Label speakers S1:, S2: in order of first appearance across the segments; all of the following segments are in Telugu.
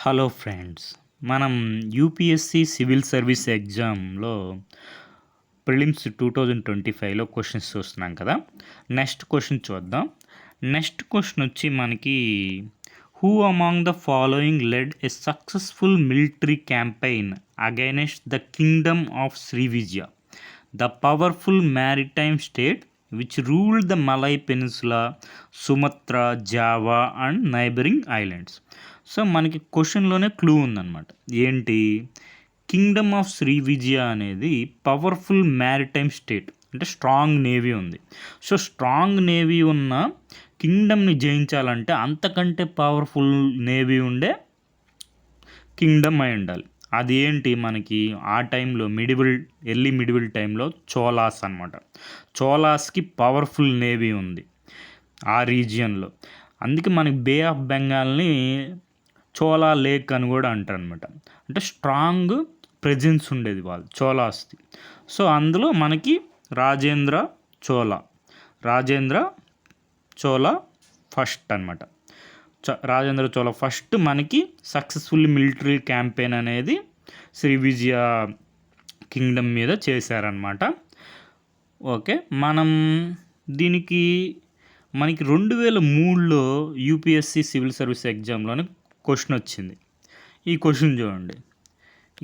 S1: హలో ఫ్రెండ్స్, మనం యూపీఎస్సి సివిల్ సర్వీస్ ఎగ్జామ్లో ప్రిలిమ్స్ 2025లో క్వశ్చన్స్ చూస్తున్నాం కదా. నెక్స్ట్ క్వశ్చన్ చూద్దాం. నెక్స్ట్ క్వశ్చన్ వచ్చి మనకి who among the following led a successful military campaign against the kingdom of Srivijaya, the powerful maritime state which ruled the Malay peninsula, Sumatra, Java and neighbouring islands. So మనకి క్వశ్చన్లోనే క్లూ ఉందన్నమాట. ఏంటి? కింగ్డమ్ ఆఫ్ శ్రీవిజయ అనేది పవర్ఫుల్ మ్యారిటైమ్ స్టేట్, అంటే స్ట్రాంగ్ నేవీ ఉంది. సో స్ట్రాంగ్ నేవీ ఉన్న కింగ్డమ్ని జయించాలంటే అంతకంటే పవర్ఫుల్ నేవీ ఉండే కింగ్డమ్ అయి ఉండాలి. అది ఏంటి? మనకి ఆ టైంలో ఎర్లీ మిడివల్ టైంలో చోలాస్ అనమాట. చోలాస్కి పవర్ఫుల్ నేవీ ఉంది ఆ రీజియన్లో. అందుకే మనకి బే ఆఫ్ బెంగాల్ని చోలా లేక్ అని కూడా అంటారు అనమాట. అంటే స్ట్రాంగ్ ప్రెజెన్స్ ఉండేది వాళ్ళు చోలాస్ది. సో అందులో మనకి రాజేంద్ర చోళ ఫస్ట్ అనమాట. రాజేంద్ర చోళ ఫస్ట్ మనకి సక్సెస్ఫుల్ మిలిటరీ క్యాంపెయిన్ అనేది శ్రీవిజయ కింగ్డమ్ మీద చేశారనమాట. ఓకే, మనం దీనికి మనకి 2003లో యూపీఎస్సి సివిల్ సర్వీస్ ఎగ్జామ్లోనే క్వశ్చన్ వచ్చింది. ఈ క్వశ్చన్ చూడండి,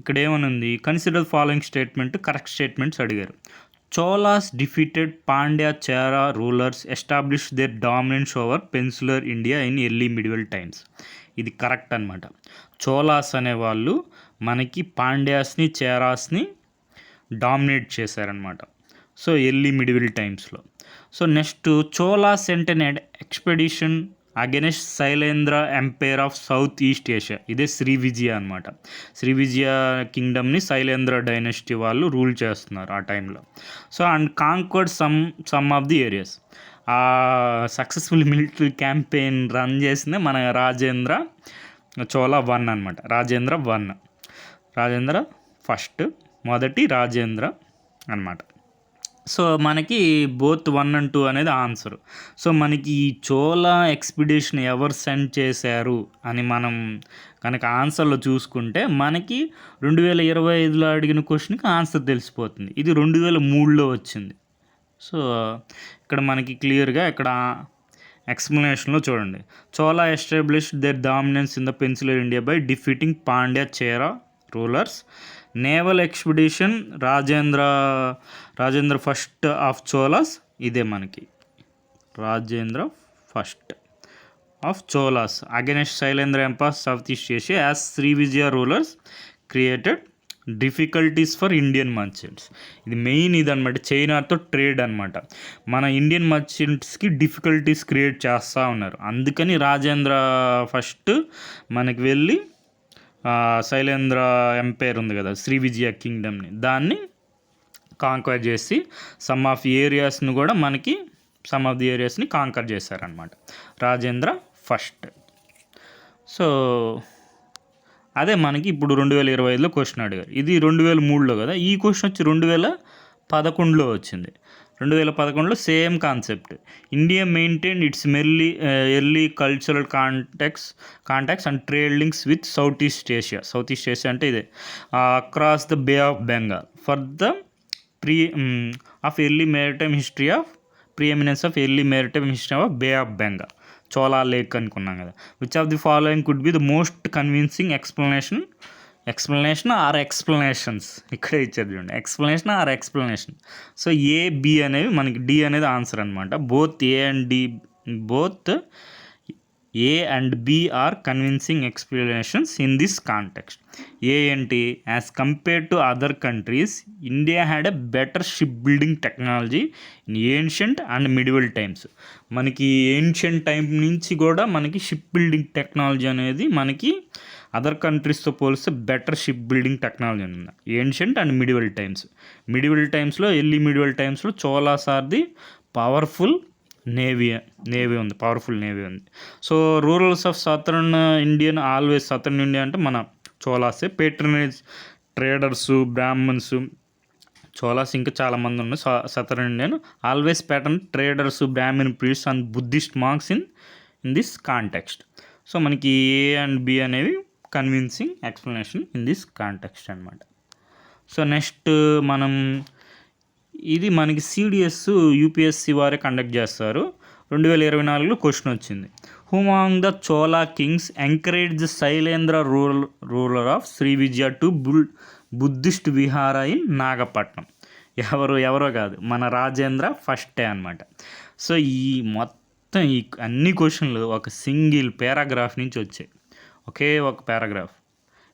S1: ఇక్కడ ఏమనుంది? Consider following statement, correct statements అడిగారు. Cholas defeated Pandya Chera rulers establish their dominance over peninsular India in early medieval times. ఇది కరెక్ట్ అనమాట. చోలాస్ అనేవాళ్ళు మనకి పాండ్యాస్ని చేరాస్ని డామినేట్ చేశారనమాట. సో ఎర్లీ మిడివల్ టైమ్స్లో. So next, Chola cent an expedition against Shailendra empire of South East Asia. ఇదే శ్రీవిజయ అనమాట. శ్రీవిజయ కింగ్డమ్ని శైలేంద్ర డైనస్టీ వాళ్ళు రూల్ చేస్తున్నారు ఆ టైంలో. So and conquered some of the areas. ఆ సక్సెస్ఫుల్ మిలిటరీ క్యాంపెయిన్ రన్ చేసిందే మన రాజేంద్ర చోళ 1 అనమాట. రాజేంద్ర ఫస్ట్, మొదటి రాజేంద్ర అనమాట. సో మనకి బోత్ 1 and 2 అనేది ఆన్సర్. సో మనకి ఈ చోళా ఎక్స్పిడిషన్ ఎవరు సెండ్ చేశారు అని మనం కనుక ఆన్సర్లో చూసుకుంటే మనకి 2025లో అడిగిన క్వశ్చన్కి ఆన్సర్ తెలిసిపోతుంది. ఇది 2003లో వచ్చింది. సో ఇక్కడ మనకి క్లియర్గా ఇక్కడ ఎక్స్ప్లెనేషన్లో చూడండి. Chola established their dominance in the peninsular India by defeating Pandya Chera rulers. Naval expedition Rajendra first of Cholas. ఇదే మనకి Rajendra first of Cholas against Shailendra empire South East Asia as Srivijaya rulers created difficulties for Indian merchants. ఇది మెయిన్ ఇదనమాట. చైనాతో ట్రేడ్ అనమాట. మన ఇండియన్ మర్చెంట్స్కి డిఫికల్టీస్ క్రియేట్ చేస్తూ ఉన్నారు. అందుకని రాజేంద్ర ఫస్ట్ మనకి వెళ్ళి శైలేంద్ర ఎంపైర్ ఉంది కదా, శ్రీవిజయ కింగ్డమ్ని, దాన్ని కాంకర్ చేసి సమ్ ఆఫ్ ది ఏరియాస్ని కాంకర్ చేశారనమాట రాజేంద్ర ఫస్ట్. సో అదే మనకి ఇప్పుడు 2025లో క్వశ్చన్ అడిగారు. ఇది 2003లో కదా. ఈ క్వశ్చన్ వచ్చి 2011లో వచ్చింది. 2011లో same concept. India maintain its early cultural contacts and trade links with South East Asia అంటే ఇదే across the Bay of Bengal for the preeminence of early maritime history of Bay of Bengal, Chola lake అనుకున్నాం కదా. Which of the following could be the most convincing explanation or explanations. ఇక్కడే ఇచ్చారు చూడండి, ఎక్స్ప్లెనేషన్. సో ఏ, బి అనేవి మనకి, డి అనేది ఆన్సర్ అనమాట. Both A and B are convincing explanations in this context. A ఏంటి? As compared to other countries India had a better ship building technology in ancient and medieval times. మనకి ఏన్షియంట్ టైం నుంచి కూడా మనకి షిప్ బిల్డింగ్ టెక్నాలజీ అనేది మనకి అదర్ కంట్రీస్తో పోలిస్తే బెటర్ షిప్ బిల్డింగ్ టెక్నాలజీ ఉంది ఏన్షియంట్ అండ్ మిడివల్ టైమ్స్లో. ఎర్లీ మిడివల్ టైమ్స్లో Cholas are the powerful navy ఉంది. So rulers of southern India అంటే మన చోళాసే. పేట్రనేజ్ ట్రేడర్స్, బ్రాహ్మణ్స్, చోళాస్ ఇంకా చాలామంది ఉన్నారు. Southern Indian always patron traders, Brahman priests and Buddhist monks in this context. So మనకి ఏ అండ్ బి అనేవి convincing explanation in this context అనమాట. సో నెక్స్ట్ ఇది మనకి సిడిఎస్ యూపీఎస్సి వారే కండక్ట్ చేస్తారు. 2024లో క్వశ్చన్ వచ్చింది. Who among the Chola kings encourage Shailendra ruler of Sri Vijaya to Buddhist vihara in Nagapattinam. ఎవరో కాదు, మన రాజేంద్ర ఫస్టే అనమాట. సో ఈ మొత్తం ఈ అన్ని క్వశ్చన్లు ఒక సింగిల్ పారాగ్రాఫ్ నుంచి వచ్చాయి. ఒకే ఒక పారాగ్రాఫ్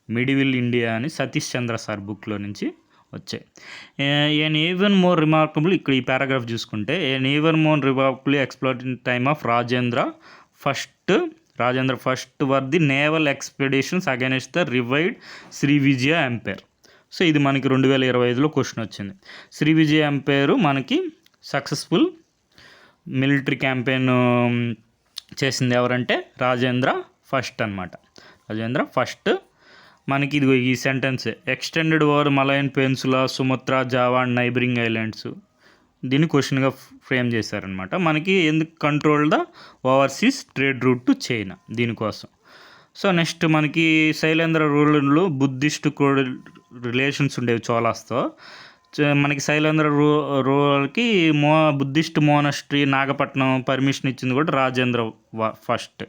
S1: మిడివిల్ ఇండియా అని సతీష్ చంద్ర సార్ బుక్లో నుంచి వచ్చాయి. ఏన్ ఈవెన్ మోర్ రిమార్కబుల్, ఇక్కడ ఈ పారాగ్రాఫ్ చూసుకుంటే, an even more remarkable exploring time of Rajendra first were the naval expeditions against the revived Sri Vijaya empire. So ఇది మనకి 2025లో క్వశ్చన్ వచ్చింది. శ్రీ విజయ ఎంపైర్ మనకి సక్సెస్ఫుల్ మిలిటరీ క్యాంపెయిన్ చేసింది ఎవరంటే రాజేంద్ర ఫస్ట్ అనమాట. రాజేంద్ర ఫస్ట్ మనకి ఇదిగో ఈ sentence extended over Malayan peninsula, Sumatra, Java and neighbouring islands, దీన్ని క్వశ్చన్గా ఫ్రేమ్ చేశారనమాట. మనకి ఎందుకు control the overseas trade route to China, దీనికోసం. సో నెక్స్ట్ మనకి శైలేంద్ర రూరల్లో బుద్ధిస్ట్ రిలేషన్స్ ఉండేవి చోళాస్తో. మనకి శైలేంద్ర రూరల్కి బుద్ధిస్ట్ మోనస్ట్రీ నాగపట్నం పర్మిషన్ ఇచ్చింది కూడా రాజేంద్ర ఫస్ట్.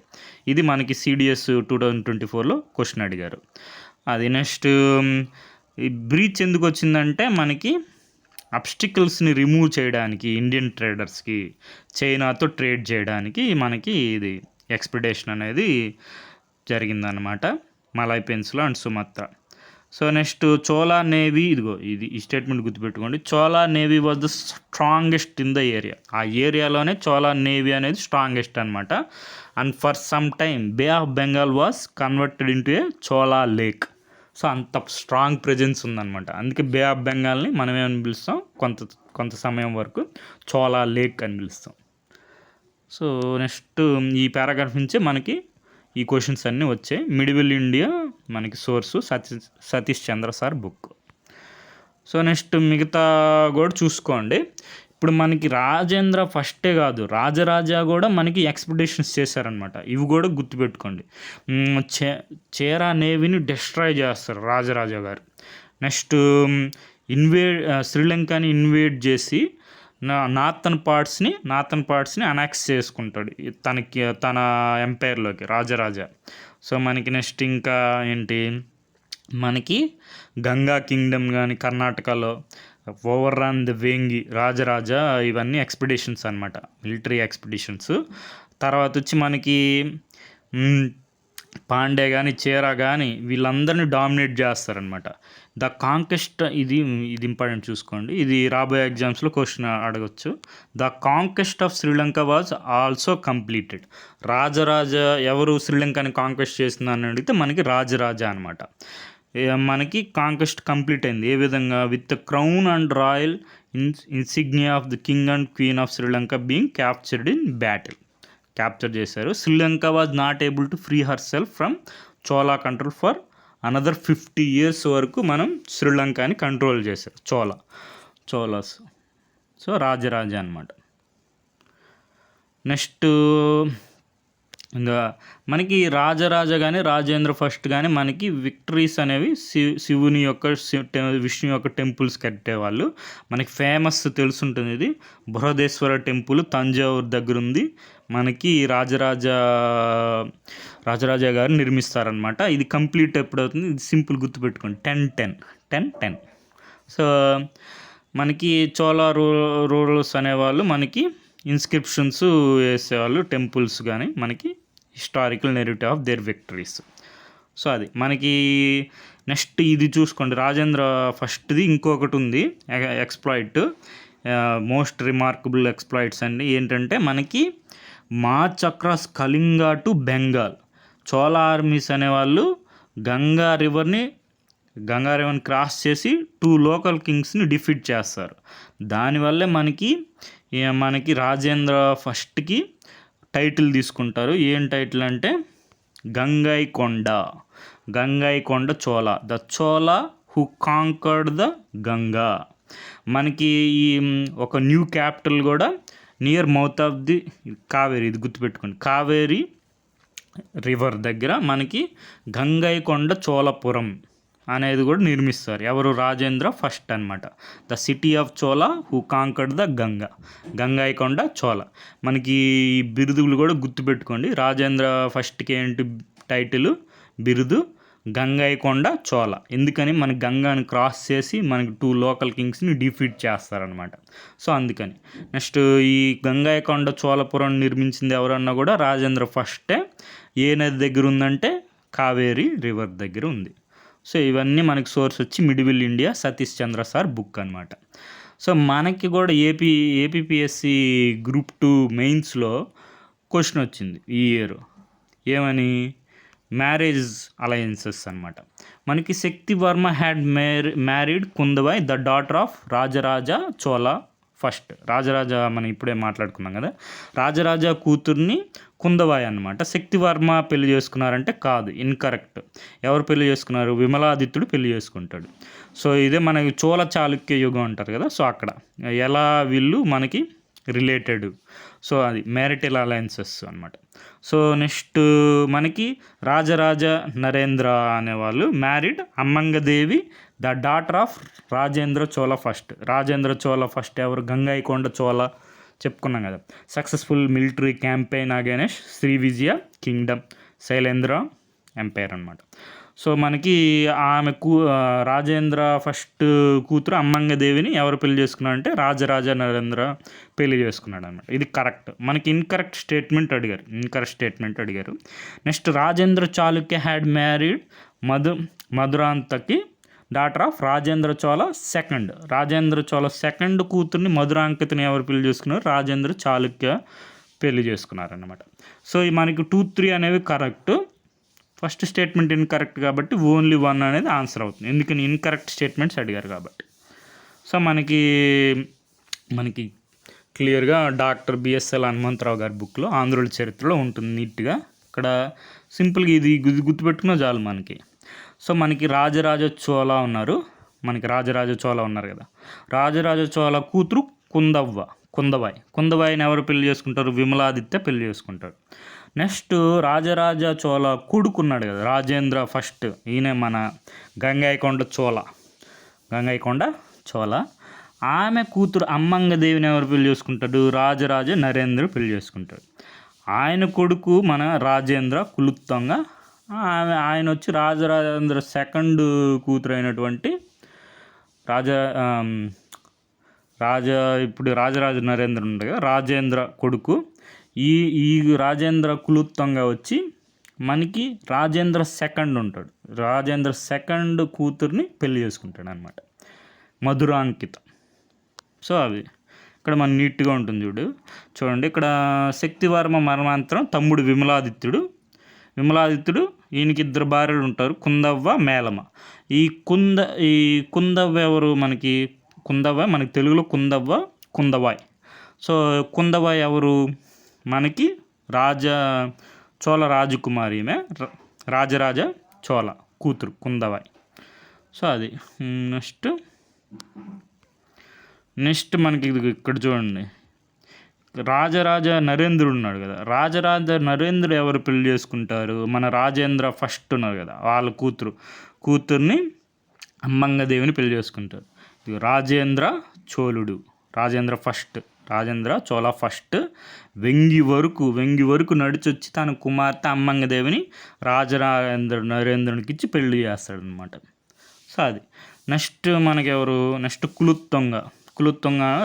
S1: ఇది మనకి సిడిఎస్ 2024లో క్వశ్చన్ అడిగారు. అది నెక్స్ట్ ఈ బ్రీచ్ ఎందుకు వచ్చిందంటే మనకి అబ్స్టికల్స్ని రిమూవ్ చేయడానికి ఇండియన్ ట్రేడర్స్కి చైనాతో ట్రేడ్ చేయడానికి మనకి ఇది ఎక్స్పెడిషన్ అనేది జరిగిందనమాట, Malay peninsula and Sumatra. So next Chola navy, ఈ స్టేట్మెంట్ గుర్తుపెట్టుకోండి. Chola navy was the strongest in the area. ఆ ఏరియాలోనే చోళా నేవీ అనేది స్ట్రాంగెస్ట్ అనమాట. And for some time bay of Bengal was converted into a Chola lake. So అంత స్ట్రాంగ్ ప్రెజెన్స్ ఉందన్నమాట. అందుకే బే ఆఫ్ బెంగాల్ని మనం ఏమని పిలుస్తాం, కొంత సమయం వరకు చోళా లేక్ అని పిలుస్తాం. సో నెక్స్ట్ ఈ పారాగ్రాఫ్ నుంచే మనకి ఈ క్వశ్చన్స్ అన్నీ వచ్చాయి. మిడివిల్ ఇండియా మనకి సోర్సు సతీష్ చంద్ర సార్ బుక్. సో నెక్స్ట్ మిగతా కూడా చూసుకోండి. ఇప్పుడు మనకి రాజేంద్ర ఫస్టే కాదు, రాజరాజా కూడా మనకి ఎక్స్పెడిషన్స్ చేశారనమాట. ఇవి కూడా గుర్తుపెట్టుకోండి. చేరా నేవీని డిస్ట్రాయ్ చేస్తారు రాజరాజా గారు. నెక్స్ట్ శ్రీలంకని ఇన్వేడ్ చేసి నార్థన్ పార్ట్స్ని అనెక్స్ చేసుకుంటాడు తన ఎంపైర్లోకి రాజరాజా. సో మనకి నెక్స్ట్ ఇంకా ఏంటి, మనకి గంగా కింగ్డమ్ కానీ కర్ణాటకలో over run the Vengi Rajaraja, ఇవన్నీ ఎక్స్పెడిషన్స్ అనమాట, మిలిటరీ ఎక్స్పెడిషన్స్. తర్వాత వచ్చి మనకి పాండే కానీ చేరా కానీ వీళ్ళందరినీ డామినేట్ చేస్తారనమాట. ద కాంకెస్ట్, ఇది ఇంపార్టెంట్ చూసుకోండి, ఇది రాబోయే ఎగ్జామ్స్లో క్వశ్చన్ అడగచ్చు. The conquest of Sri Lanka was also completed. Rajaraja ఎవరు శ్రీలంకని కాంకెస్ట్ చేసిందని అడిగితే మనకి రాజరాజా అనమాట. మనకి కాంకెస్ట్ కంప్లీట్ అయింది ఏ విధంగా, with the crown and royal insignia of the king and queen of Sri Lanka being captured in battle. Capture చేశారు. Sri Lanka was not able to free herself from Chola control for another 50 years వరకు మనం శ్రీలంకని కంట్రోల్ చేశారు చోళాస్. సో రాజరాజా అనమాట. నెక్స్ట్ ఇంకా మనకి రాజరాజా కానీ రాజేంద్ర ఫస్ట్ కానీ మనకి విక్టరీస్ అనేవి శివుని యొక్క విష్ణు యొక్క టెంపుల్స్ కట్టేవాళ్ళు. మనకి ఫేమస్ తెలుసుంటుంది, ఇది బృహదేశ్వర టెంపుల్ తంజావూరు దగ్గర ఉంది. మనకి రాజరాజా గారు నిర్మిస్తారనమాట. ఇది కంప్లీట్ ఎప్పుడవుతుంది, ఇది సింపుల్ గుర్తుపెట్టుకోండి, 10-10. సో మనకి చోళా రూరల్స్ అనేవాళ్ళు మనకి ఇన్స్క్రిప్షన్స్ వేసేవాళ్ళు, టెంపుల్స్ కానీ మనకి historical narrative of their victories. So అది మనకి నెక్స్ట్ ఇది చూసుకోండి, రాజేంద్ర ఫస్ట్ది ఇంకొకటి ఉంది ఎక్స్ప్లాయిట్, మోస్ట్ రిమార్కబుల్ ఎక్స్ప్లాయిట్స్ అండి. ఏంటంటే మనకి march across Kalinga to Bengal. Chola armies అనేవాళ్ళు గంగా రివర్ని క్రాస్ చేసి 2 లోకల్ కింగ్స్ని డిఫీట్ చేస్తారు. దానివల్లే మనకి రాజేంద్ర ఫస్ట్కి టైటిల్ తీసుకుంటారు. ఏం టైటిల్ అంటే Gangaikonda Chola, the Chola who conquered the Ganga. మనకి ఈ ఒక న్యూ క్యాపిటల్ కూడా near mouth of the Kaveri, ఇది గుర్తుపెట్టుకోండి, కావేరీ రివర్ దగ్గర మనకి గంగైకొండ చోళపురం అనేది కూడా నిర్మిస్తారు. ఎవరు? రాజేంద్ర ఫస్ట్ అనమాట. The city of Chola who conquered the Gangaikonda Chola. మనకి ఈ బిరుదులు కూడా గుర్తుపెట్టుకోండి. రాజేంద్ర ఫస్ట్కి ఏంటి టైటిల్ బిరుదు? గంగైకొండ చోళ. ఎందుకని మన గంగాని క్రాస్ చేసి మనకి 2 లోకల్ కింగ్స్ని డిఫీట్ చేస్తారనమాట. సో అందుకని. నెక్స్ట్ ఈ గంగైకొండ చోళపురం నిర్మించింది ఎవరన్నా కూడా రాజేంద్ర ఫస్టే. ఏ నది దగ్గర ఉందంటే కావేరీ రివర్ దగ్గర ఉంది. సో ఇవన్నీ మనకి సోర్స్ వచ్చి మిడిల్ ఇండియా సతీష్ చంద్ర సార్ బుక్ అనమాట. సో మనకి కూడా ఏపీపీఎస్సి గ్రూప్ 2 మెయిన్స్లో క్వశ్చన్ వచ్చింది ఈ ఇయర్. ఏమని? మ్యారేజ్ అలయన్సెస్ అనమాట. మనకి Shakti Varma had married Kundavai the daughter of Rajaraja Chola first. Rajaraja మనం ఇప్పుడే మాట్లాడుకున్నాం కదా, రాజరాజ కూతుర్ని కుందబాయ్ అనమాట. శక్తివర్మ పెళ్లి చేసుకున్నారంటే కాదు, ఇన్కరెక్ట్. ఎవరు పెళ్లి చేసుకున్నారు? విమలాదిత్యుడు పెళ్లి చేసుకుంటాడు. సో ఇదే మనకి చోళ చాళుక్య యుగం అంటారు కదా, సో అక్కడ ఎలా వీళ్ళు మనకి రిలేటెడ్. సో అది మ్యారిటల్ అలయన్సెస్ అనమాట. సో నెక్స్ట్ మనకి రాజరాజ నరేంద్ర అనేవాళ్ళు married Ammangadevi the daughter of Rajendra Chola first. Rajendra Chola first ఎవరు? గంగైకొండ చోళ చెప్పుకున్నాం కదా. Successful military campaign against Sri Vijaya kingdom Shailendra empire అనమాట. సో మనకి ఆమె రాజేంద్ర ఫస్ట్ కూతురు అమ్మంగదేవిని ఎవరు పెళ్లి చేసుకున్నారంటే రాజరాజ నరేంద్ర పెళ్లి చేసుకున్నాడు అనమాట. ఇది కరెక్ట్. మనకి ఇన్కరెక్ట్ స్టేట్మెంట్ అడిగారు. Next Rajendra Chalukya had married Madhurantaki daughter of Rajendra Chola second. Rajendra Chola second కూతుర్ని మధురాంకితని ఎవరు పెళ్లి చేసుకున్నారు? రాజేంద్ర చాళుక్య పెళ్లి చేసుకున్నారన్నమాట. సో మనకి 2, 3 అనేవి కరెక్ట్. ఫస్ట్ స్టేట్మెంట్ ఇన్కరెక్ట్ కాబట్టి ఓన్లీ 1 అనేది ఆన్సర్ అవుతుంది. ఎందుకని? ఇన్కరెక్ట్ స్టేట్మెంట్స్ అడిగారు కాబట్టి. సో మనకి క్లియర్గా డాక్టర్ బిఎస్ఎల్ హనుమంతరావు గారి బుక్లో ఆంధ్రుల చరిత్రలో ఉంటుంది నీట్గా. ఇక్కడ సింపుల్గా ఇది గుర్తుపెట్టుకున్నా చాలు మనకి. సో మనకి రాజరాజ చోళ ఉన్నారు కదా. రాజరాజ చోళ కూతురు కుందబాయిని ఎవరు పెళ్లి చేసుకుంటారు? విమలాదిత్య పెళ్లి చేసుకుంటారు. నెక్స్ట్ రాజరాజ చోళ కొడుకున్నాడు కదా రాజేంద్ర ఫస్ట్, ఈయన మన గంగైకొండ చోళ. ఆమె కూతురు అమ్మంగదేవిని ఎవరు పెళ్లి చేసుకుంటాడు? రాజరాజ నరేంద్ర పెళ్లి చేసుకుంటాడు. ఆయన కొడుకు మన రాజేంద్ర కులుత్తంగా. ఆయన వచ్చి రాజరాజేంద్ర సెకండ్ కూతురు అయినటువంటి ఇప్పుడు రాజరాజ నరేంద్ర ఉంది కదా, రాజేంద్ర కొడుకు. ఈ రాజేంద్ర కులుత్తంగా వచ్చి మనకి రాజేంద్ర సెకండ్ ఉంటాడు. రాజేంద్ర సెకండ్ కూతుర్ని పెళ్లి చేసుకుంటాడు అనమాట, మధురాంకిత. సో అవి ఇక్కడ మన నీట్గా ఉంటుంది చూడండి. ఇక్కడ శక్తివర్మ మరణాంతరం తమ్ముడు విమలాదిత్యుడు ఈయనకి 2 భార్యలు ఉంటారు, కుందవ్వ మేలమ. ఈ కుందవ్వ ఎవరు? మనకి కుందవ్వ, మనకి తెలుగులో కుందబాయ్. సో కుందబాయ్ ఎవరు? మనకి చోళ రాజకుమారి, ఈమె రాజరాజ చోళ కూతురు కుందబాయ్. సో అది నెక్స్ట్ మనకి ఇక్కడ చూడండి, రాజరాజ నరేంద్రుడు ఉన్నాడు కదా. రాజరాజ నరేంద్రుడు ఎవరు పెళ్లి చేసుకుంటారు? మన రాజేంద్ర ఫస్ట్ ఉన్నారు కదా, వాళ్ళ కూతుర్ని అమ్మంగదేవిని పెళ్లి చేసుకుంటారు. రాజేంద్ర చోళ ఫస్ట్ వెంగి వరకు నడిచొచ్చి తన కుమార్తె అమ్మంగదేవిని నరేంద్రునికి ఇచ్చి పెళ్లి చేస్తాడనమాట. సో అది నెక్స్ట్ మనకెవరు? నెక్స్ట్ కులుత్తుంగ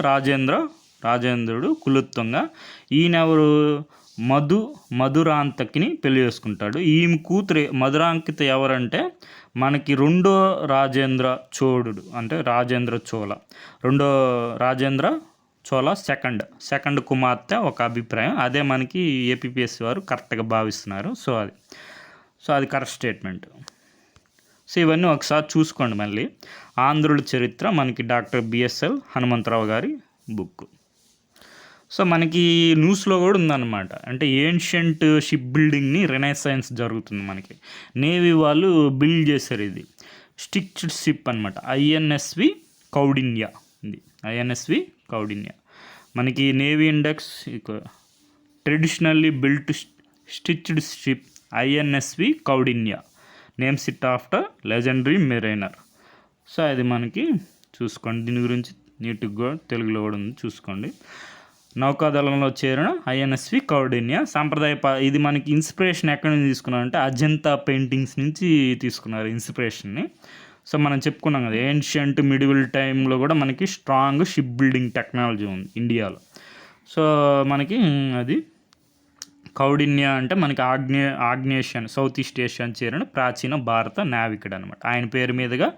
S1: రాజేంద్రుడు కులుత్తుంగ. ఈయనెవరు? మధురాంతకిని పెళ్లి చేసుకుంటాడు. ఈమె కూతురు మధురాంకిత ఎవరంటే మనకి రెండో రాజేంద్ర చోళుడు, అంటే రాజేంద్ర చోళ, రెండో రాజేంద్ర చోళ సెకండ్ కుమార్తె ఒక అభిప్రాయం. అదే మనకి ఏపీపీఎస్సీ వారు కరెక్ట్గా భావిస్తున్నారు. సో అది కరెక్ట్ స్టేట్మెంట్. సో ఇవన్నీ ఒకసారి చూసుకోండి మళ్ళీ. ఆంధ్రుల చరిత్ర మనకి డాక్టర్ బిఎస్ఎల్ హనుమంతరావు గారి బుక్. సో మనకి న్యూస్లో కూడా ఉందన్నమాట, అంటే ఏన్షియంట్ షిప్ బిల్డింగ్ని రెనైసెన్స్ జరుగుతుంది. మనకి నేవీ వాళ్ళు బిల్డ్ చేశారు. ఇది స్టిచ్డ్ షిప్ అనమాట, ఐఎన్ఎస్వి కౌడిన్య. మనకి navy inducts traditionally built stitched ship INSV Kaundinya names it after legendary mariner. So అది మనకి చూసుకోండి, దీని గురించి నీట్గా తెలుగులో కూడా ఉంది చూసుకోండి. నౌకాదళంలో చేరిన ఐఎన్ఎస్వి కౌడిన్య ఇది మనకి ఇన్స్పిరేషన్ ఎక్కడి నుంచి తీసుకున్నారంటే అజంతా పెయింటింగ్స్ నుంచి తీసుకున్నారు ఇన్స్పిరేషన్ని. సో మనం చెప్పుకున్నాం కదా, ఏన్షియంట్ మిడివల్ టైంలో కూడా మనకి స్ట్రాంగ్ షిప్ బిల్డింగ్ టెక్నాలజీ ఉంది ఇండియాలో. సో మనకి అది కౌడిన్య అంటే మనకి ఆగ్నేషియన్ సౌత్ ఈస్ట్ ఏషియాని చేరిన ప్రాచీన భారత నావికుడు అనమాట. ఆయన పేరు మీదుగా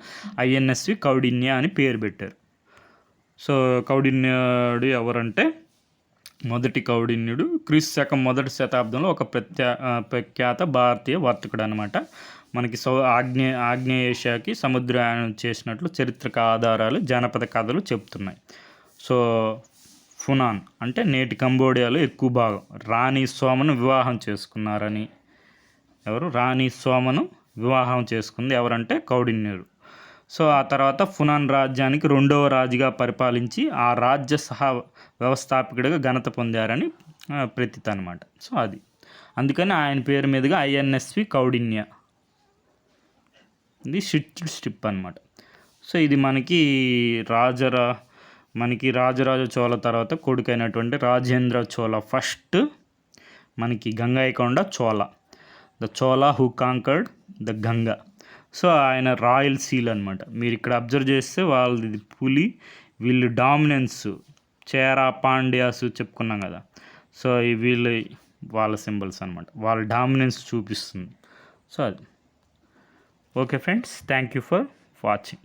S1: ఐఎన్ఎస్వి కౌడిన్య అని పేరు పెట్టారు. సో కౌడిన్యుడు ఎవరంటే మొదటి కౌడిన్యుడు క్రీస్తు మొదటి శతాబ్దంలో ఒక ప్రఖ్యాత భారతీయ వర్తకుడు అనమాట. మనకి ఆగ్నేయ ఏషియాకి సముద్రయానం చేసినట్లు చారిత్రక ఆధారాలు జానపద కథలు చెప్తున్నాయి. సో ఫునాన్ అంటే నేటి కంబోడియాలో ఎక్కువ భాగం రాణి సోమను వివాహం చేసుకున్నారని. రాణి సోమను వివాహం చేసుకుంది ఎవరంటే కౌడిన్యుడు. సో ఆ తర్వాత ఫునాన్ రాజ్యానికి 2వ రాజుగా పరిపాలించి ఆ రాజ్య వ్యవస్థాపకుడిగా ఘనత పొందారని ప్రతీతి అనమాట. సో అది అందుకని ఆయన పేరు మీదుగా ఐఎన్ఎస్వి కౌడిన్య, ఇది స్ట్రిప్ అనమాట. సో ఇది మనకి రాజరాజ చోళ తర్వాత కొడుకైనటువంటి రాజేంద్ర చోళ ఫస్ట్ మనకి Gangaikonda Chola, the Chola who conquered the Ganga. So ఆయన రాయల్ సీల్ అనమాట. మీరు ఇక్కడ అబ్జర్వ్ చేస్తే వాళ్ళది పులి, వీళ్ళు డామినెన్స్ చేరా పాండ్యాస్ చెప్పుకున్నాం కదా. సో వీళ్ళు వాళ్ళ సింబల్స్ అనమాట, వాళ్ళ డామినెన్స్ చూపిస్తుంది. సో అది okay friends, thank you for watching.